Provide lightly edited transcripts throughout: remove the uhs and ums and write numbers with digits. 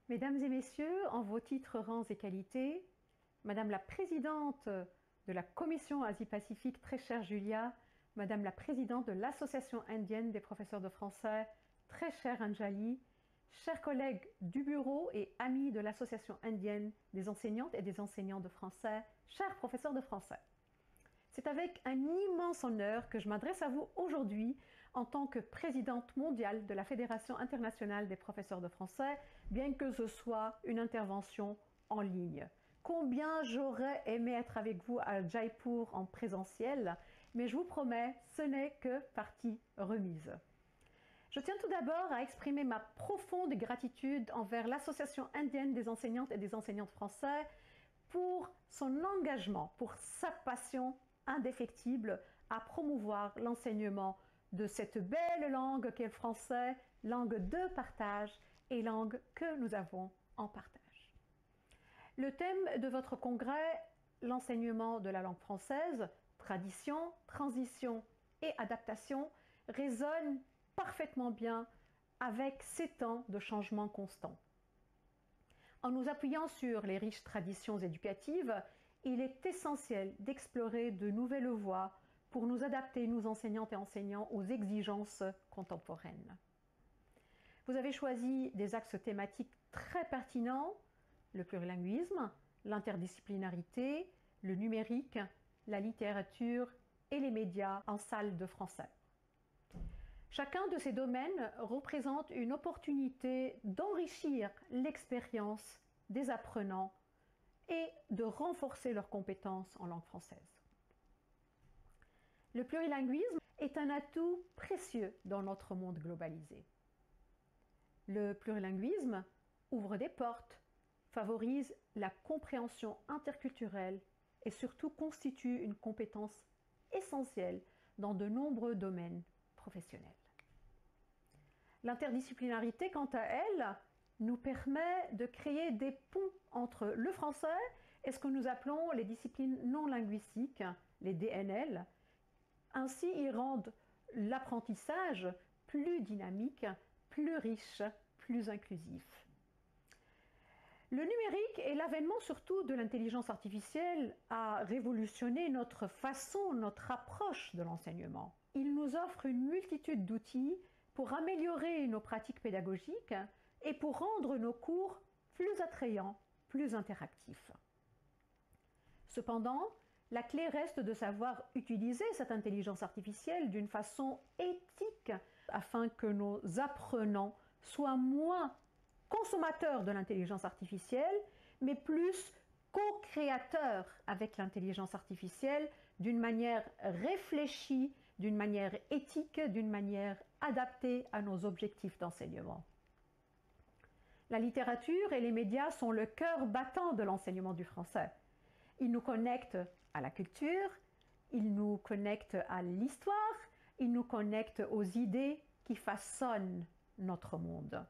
Mesdames et messieurs, en vos titres, rangs et qualités, Madame la Présidente de la Commission Asie-Pacifique, très chère Julia, Madame la Présidente de l'Association indienne des professeurs de français, très chère Anjali, chers collègues du bureau et amis de l'Association indienne des enseignantes et des enseignants de français, chers professeurs de français. C'est avec un immense honneur que je m'adresse à vous aujourd'hui en tant que présidente mondiale de la Fédération internationale des professeurs de français, bien que ce soit une intervention en ligne. Combien j'aurais aimé être avec vous à Jaipur en présentiel, mais je vous promets, ce n'est que partie remise. Je tiens tout d'abord à exprimer ma profonde gratitude envers l'Association indienne des enseignantes et des enseignants de français pour son engagement, pour sa passion indéfectible à promouvoir l'enseignement de cette belle langue qu'est le français, langue de partage et langue que nous avons en partage. Le thème de votre congrès, l'enseignement de la langue française, tradition, transition et adaptation, résonne parfaitement bien avec ces temps de changement constant. En nous appuyant sur les riches traditions éducatives, il est essentiel d'explorer de nouvelles voies pour nous adapter, nous enseignantes et enseignants, aux exigences contemporaines. Vous avez choisi des axes thématiques très pertinents, le plurilinguisme, l'interdisciplinarité, le numérique, la littérature et les médias en salle de français. Chacun de ces domaines représente une opportunité d'enrichir l'expérience des apprenants et de renforcer leurs compétences en langue française. Le plurilinguisme est un atout précieux dans notre monde globalisé. Le plurilinguisme ouvre des portes, favorise la compréhension interculturelle et surtout constitue une compétence essentielle dans de nombreux domaines professionnels. L'interdisciplinarité, quant à elle, nous permet de créer des ponts entre le français et ce que nous appelons les disciplines non linguistiques, les DNL. Ainsi, ils rendent l'apprentissage plus dynamique, plus riche, plus inclusif. Le numérique et l'avènement surtout de l'intelligence artificielle a révolutionné notre façon, notre approche de l'enseignement. Il nous offre une multitude d'outils pour améliorer nos pratiques pédagogiques et pour rendre nos cours plus attrayants, plus interactifs. Cependant, la clé reste de savoir utiliser cette intelligence artificielle d'une façon éthique afin que nos apprenants soient moins consommateurs de l'intelligence artificielle, mais plus co-créateurs avec l'intelligence artificielle d'une manière réfléchie, d'une manière éthique, d'une manière adaptée à nos objectifs d'enseignement. La littérature et les médias sont le cœur battant de l'enseignement du français. Ils nous connectent à la culture, ils nous connectent à l'histoire, ils nous connectent aux idées qui façonnent notre monde.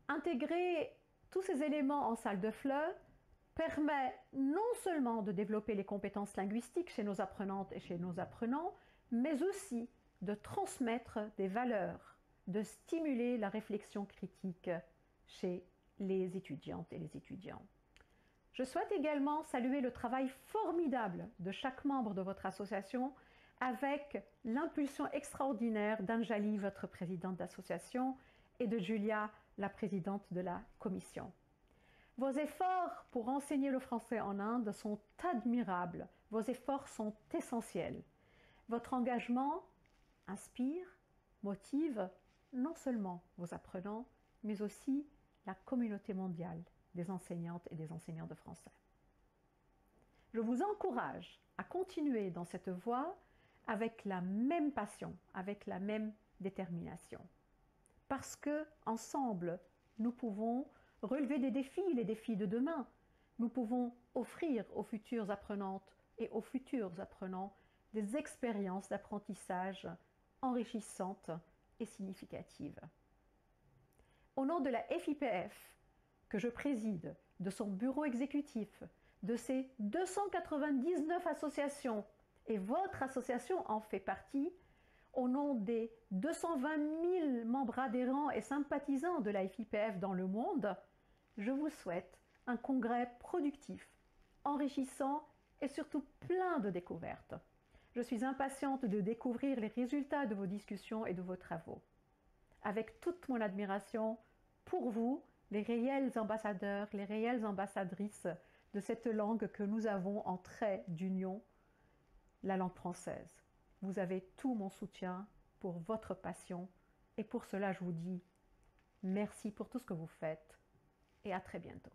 Intégrer tous ces éléments en salle de FLE permet non seulement de développer les compétences linguistiques chez nos apprenantes et chez nos apprenants, mais aussi de transmettre des valeurs, de stimuler la réflexion critique chez les étudiantes et les étudiants. Je souhaite également saluer le travail formidable de chaque membre de votre association avec l'impulsion extraordinaire d'Anjali, votre présidente d'association, et de Julia, la présidente de la commission. Vos efforts pour enseigner le français en Inde sont admirables, vos efforts sont essentiels. Votre engagement inspire, motive non seulement vos apprenants, mais aussi la communauté mondiale des enseignantes et des enseignants de français. Je vous encourage à continuer dans cette voie avec la même passion, avec la même détermination. Parce que, ensemble, nous pouvons relever des défis, les défis de demain. Nous pouvons offrir aux futures apprenantes et aux futurs apprenants des expériences d'apprentissage enrichissantes et significatives. Au nom de la FIPF, que je préside, de son bureau exécutif, de ses 299 associations, et votre association en fait partie, au nom des 220 000 membres adhérents et sympathisants de la FIPF dans le monde, je vous souhaite un congrès productif, enrichissant et surtout plein de découvertes. Je suis impatiente de découvrir les résultats de vos discussions et de vos travaux. Avec toute mon admiration pour vous, les réels ambassadeurs, les réelles ambassadrices de cette langue que nous avons en trait d'union, la langue française. Vous avez tout mon soutien pour votre passion et pour cela je vous dis merci pour tout ce que vous faites et à très bientôt.